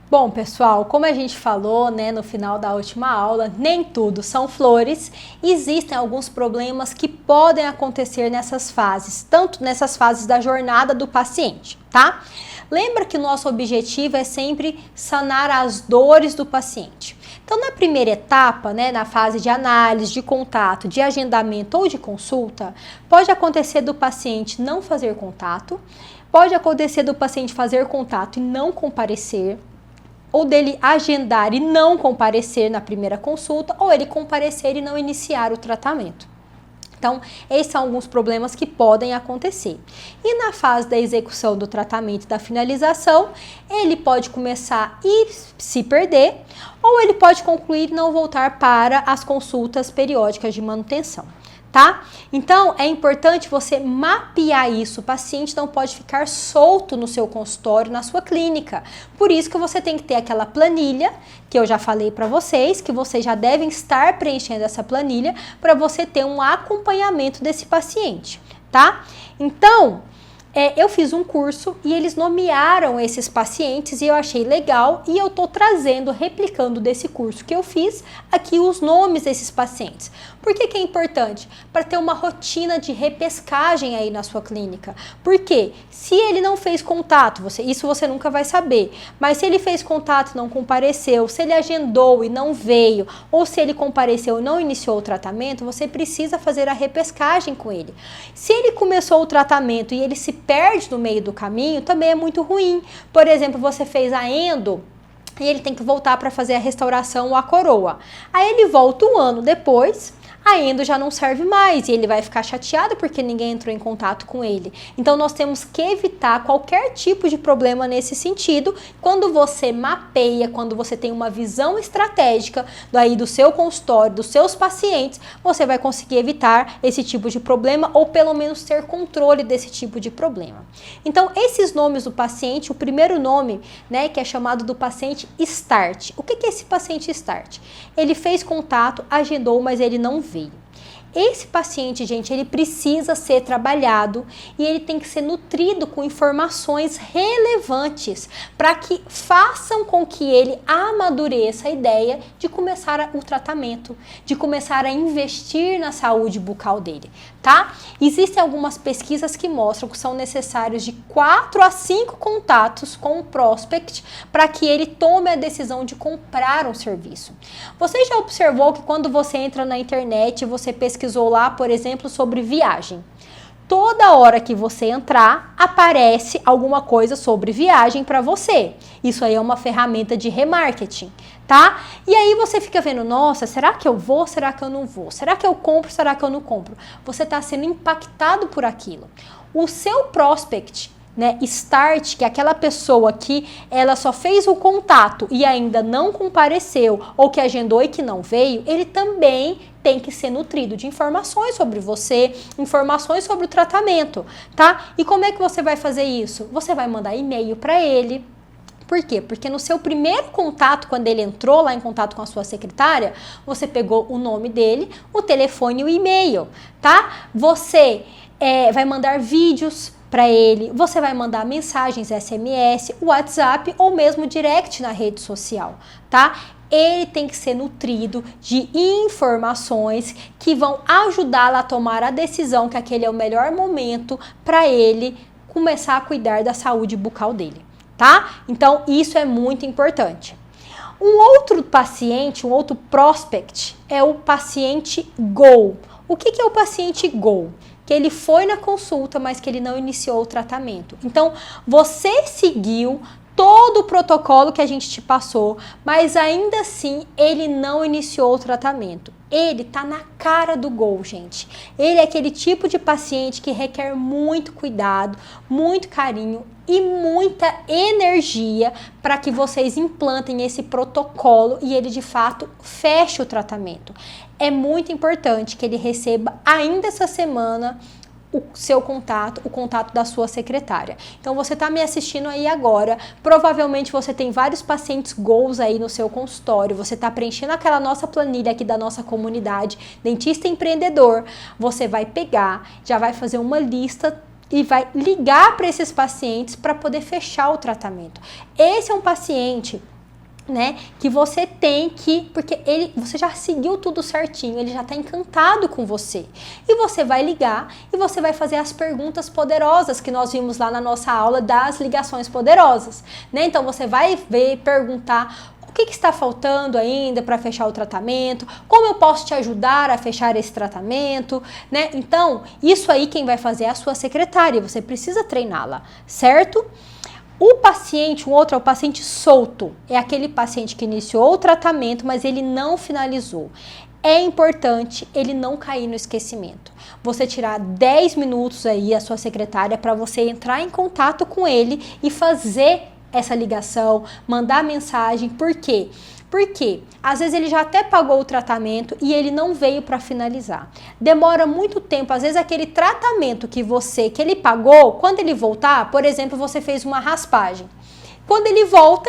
Bom, pessoal, como a gente falou, né, no final da última aula, nem tudo são flores. Existem alguns problemas que podem acontecer nessas fases, tanto nessas fases da jornada do paciente, tá? Lembra que o nosso objetivo é sempre sanar as dores do paciente. Então, na primeira etapa, né, na fase de análise, de contato, de agendamento ou de consulta, pode acontecer do paciente não fazer contato, pode acontecer do paciente fazer contato e não comparecer, ou dele agendar e não comparecer na primeira consulta, ou ele comparecer e não iniciar o tratamento. Então, esses são alguns problemas que podem acontecer. E na fase da execução do tratamento e da finalização, ele pode começar e se perder, ou ele pode concluir e não voltar para as consultas periódicas de manutenção. Tá? Então, é importante você mapear isso. O paciente não pode ficar solto no seu consultório, na sua clínica. Por isso que você tem que ter aquela planilha, que eu já falei para vocês, que vocês já devem estar preenchendo essa planilha para você ter um acompanhamento desse paciente, tá? Então, eu fiz um curso e eles nomearam esses pacientes e eu achei legal e eu tô trazendo, replicando desse curso que eu fiz aqui os nomes desses pacientes. Por que que é importante? Para ter uma rotina de repescagem aí na sua clínica. Porque se ele não fez contato, isso você nunca vai saber, mas se ele fez contato e não compareceu, se ele agendou e não veio, ou se ele compareceu e não iniciou o tratamento, você precisa fazer a repescagem com ele. Se ele começou o tratamento e ele se perde no meio do caminho, também é muito ruim. Por exemplo, você fez a endo e ele tem que voltar para fazer a restauração ou a coroa. Aí ele volta um ano depois, a endo já não serve mais e ele vai ficar chateado porque ninguém entrou em contato com ele. Então, nós temos que evitar qualquer tipo de problema nesse sentido. Quando você mapeia, quando você tem uma visão estratégica do seu consultório, dos seus pacientes, você vai conseguir evitar esse tipo de problema ou pelo menos ter controle desse tipo de problema. Então, esses nomes do paciente, o primeiro nome, né, que é chamado do paciente START. O que é esse paciente START? Ele fez contato, agendou, mas ele não veio. Esse paciente, gente, ele precisa ser trabalhado e ele tem que ser nutrido com informações relevantes para que façam com que ele amadureça a ideia de começar o tratamento, de começar a investir na saúde bucal dele, tá? Existem algumas pesquisas que mostram que são necessários de 4 a 5 contatos com o prospect para que ele tome a decisão de comprar um serviço. Você já observou que quando você entra na internet, você pesquisou lá, por exemplo, sobre viagem. Toda hora que você entrar, aparece alguma coisa sobre viagem para você. Isso aí é uma ferramenta de remarketing, tá? E aí você fica vendo, nossa, será que eu vou? Será que eu não vou? Será que eu compro? Será que eu não compro? Você está sendo impactado por aquilo. O seu prospect, né, START, que é aquela pessoa que ela só fez o contato e ainda não compareceu ou que agendou e que não veio, ele também tem que ser nutrido de informações sobre você, informações sobre o tratamento, tá? E como é que você vai fazer isso? Você vai mandar e-mail para ele. Por quê? Porque no seu primeiro contato, quando ele entrou lá em contato com a sua secretária, você pegou o nome dele, o telefone e o e-mail, tá? Você vai mandar vídeos para ele, você vai mandar mensagens SMS, WhatsApp ou mesmo direct na rede social, tá? Ele tem que ser nutrido de informações que vão ajudá-lo a tomar a decisão que aquele é o melhor momento para ele começar a cuidar da saúde bucal dele, tá? Então, isso é muito importante. Um outro paciente, um outro prospect é o paciente GO. O que é o paciente GO? Que ele foi na consulta, mas que ele não iniciou o tratamento. Então, você seguiu todo o protocolo que a gente te passou, mas ainda assim ele não iniciou o tratamento. Ele tá na cara do gol, gente. Ele é aquele tipo de paciente que requer muito cuidado, muito carinho e muita energia para que vocês implantem esse protocolo e ele de fato feche o tratamento. É muito importante que ele receba ainda essa semana o seu contato, o contato da sua secretária. Então, você está me assistindo aí agora, provavelmente você tem vários pacientes goals aí no seu consultório, você está preenchendo aquela nossa planilha aqui da nossa comunidade, dentista empreendedor, você vai pegar, já vai fazer uma lista e vai ligar para esses pacientes para poder fechar o tratamento. Esse é um paciente né, que você tem que, porque você já seguiu tudo certinho, ele já está encantado com você. E você vai ligar e você vai fazer as perguntas poderosas que nós vimos lá na nossa aula das ligações poderosas, né? Então você vai perguntar o que está faltando ainda para fechar o tratamento, como eu posso te ajudar a fechar esse tratamento, né? Então, isso aí quem vai fazer é a sua secretária, você precisa treiná-la, certo? O paciente, o outro é o paciente solto, é aquele paciente que iniciou o tratamento, mas ele não finalizou. É importante ele não cair no esquecimento. Você tirar 10 minutos aí, a sua secretária, para você entrar em contato com ele e fazer essa ligação, mandar mensagem. Por quê? Porque às vezes ele já até pagou o tratamento e ele não veio para finalizar. Demora muito tempo, às vezes aquele tratamento que ele pagou, quando ele voltar, por exemplo, você fez uma raspagem. Quando ele volta,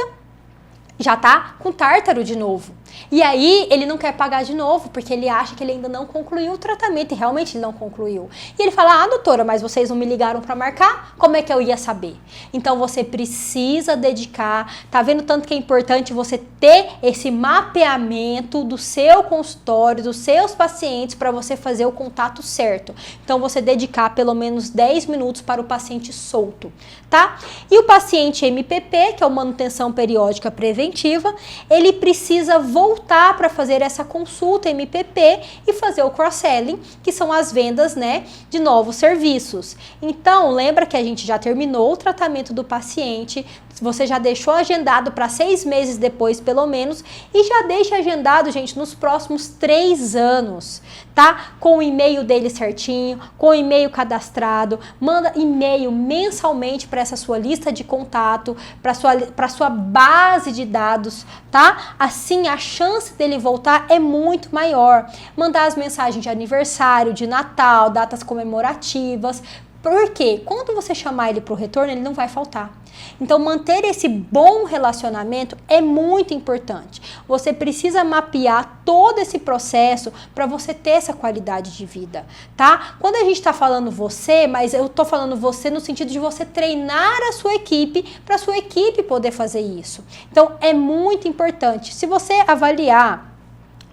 já tá com tártaro de novo. E aí ele não quer pagar de novo, porque ele acha que ele ainda não concluiu o tratamento, e realmente ele não concluiu. E ele fala, doutora, mas vocês não me ligaram para marcar? Como é que eu ia saber? Então você precisa dedicar, tá vendo tanto que é importante você ter esse mapeamento do seu consultório, dos seus pacientes, para você fazer o contato certo. Então você dedicar pelo menos 10 minutos para o paciente solto, tá? E o paciente MPP, que é o manutenção periódica preventiva, ele precisa voltar para fazer essa consulta MPP e fazer o cross-selling, que são as vendas, né, de novos serviços. Então, lembra que a gente já terminou o tratamento do paciente, você já deixou agendado para 6 meses depois, pelo menos, e já deixa agendado, gente, nos próximos 3 anos, tá? Com o e-mail dele certinho, com o e-mail cadastrado, manda e-mail mensalmente para essa sua lista de contato, para sua base de dados, tá? Assim, a chance dele voltar é muito maior. Mandar as mensagens de aniversário, de Natal, datas comemorativas, porque quando você chamar ele para o retorno, ele não vai faltar. Então, manter esse bom relacionamento é muito importante. Você precisa mapear todo esse processo para você ter essa qualidade de vida, tá? Quando a gente está falando você, mas eu tô falando você no sentido de você treinar a sua equipe para a sua equipe poder fazer isso. Então, é muito importante. Se você avaliar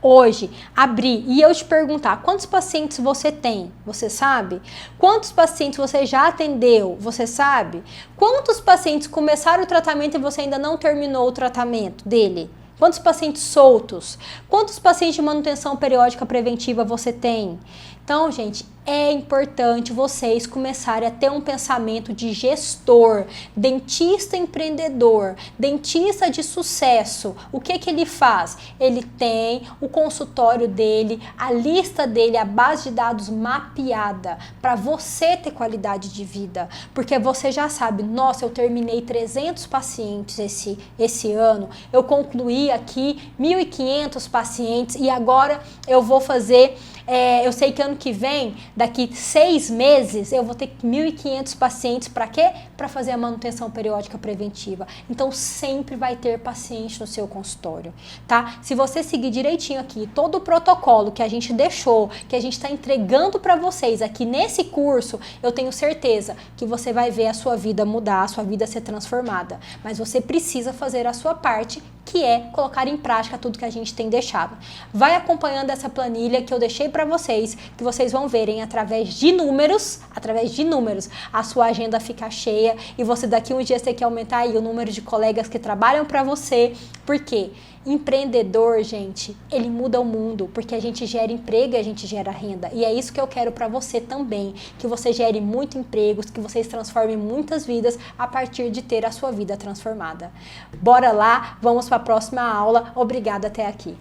hoje, abrir e eu te perguntar quantos pacientes você tem, você sabe? Quantos pacientes você já atendeu, você sabe? Quantos pacientes começaram o tratamento e você ainda não terminou o tratamento dele? Quantos pacientes soltos? Quantos pacientes de manutenção periódica preventiva você tem? Então, gente, é importante vocês começarem a ter um pensamento de gestor, dentista empreendedor, dentista de sucesso. O que ele faz? Ele tem o consultório dele, a lista dele, a base de dados mapeada para você ter qualidade de vida. Porque você já sabe, nossa, eu terminei 300 pacientes esse ano, eu concluí aqui 1.500 pacientes e agora eu vou fazer... eu sei que ano que vem, daqui 6 meses, eu vou ter 1.500 pacientes. Para quê? Para fazer a manutenção periódica preventiva. Então, sempre vai ter paciente no seu consultório, tá? Se você seguir direitinho aqui todo o protocolo que a gente deixou, que a gente está entregando para vocês aqui nesse curso, eu tenho certeza que você vai ver a sua vida mudar, a sua vida ser transformada. Mas você precisa fazer a sua parte, que é colocar em prática tudo que a gente tem deixado. Vai acompanhando essa planilha que eu deixei para vocês, que vocês vão verem através de números, a sua agenda ficar cheia e você daqui uns dias tem que aumentar aí o número de colegas que trabalham para você. Por quê? Empreendedor, gente, ele muda o mundo, porque a gente gera emprego e a gente gera renda. E é isso que eu quero para você também, que você gere muito empregos, que vocês transformem muitas vidas a partir de ter a sua vida transformada. Bora lá, vamos para a próxima aula. Obrigada até aqui.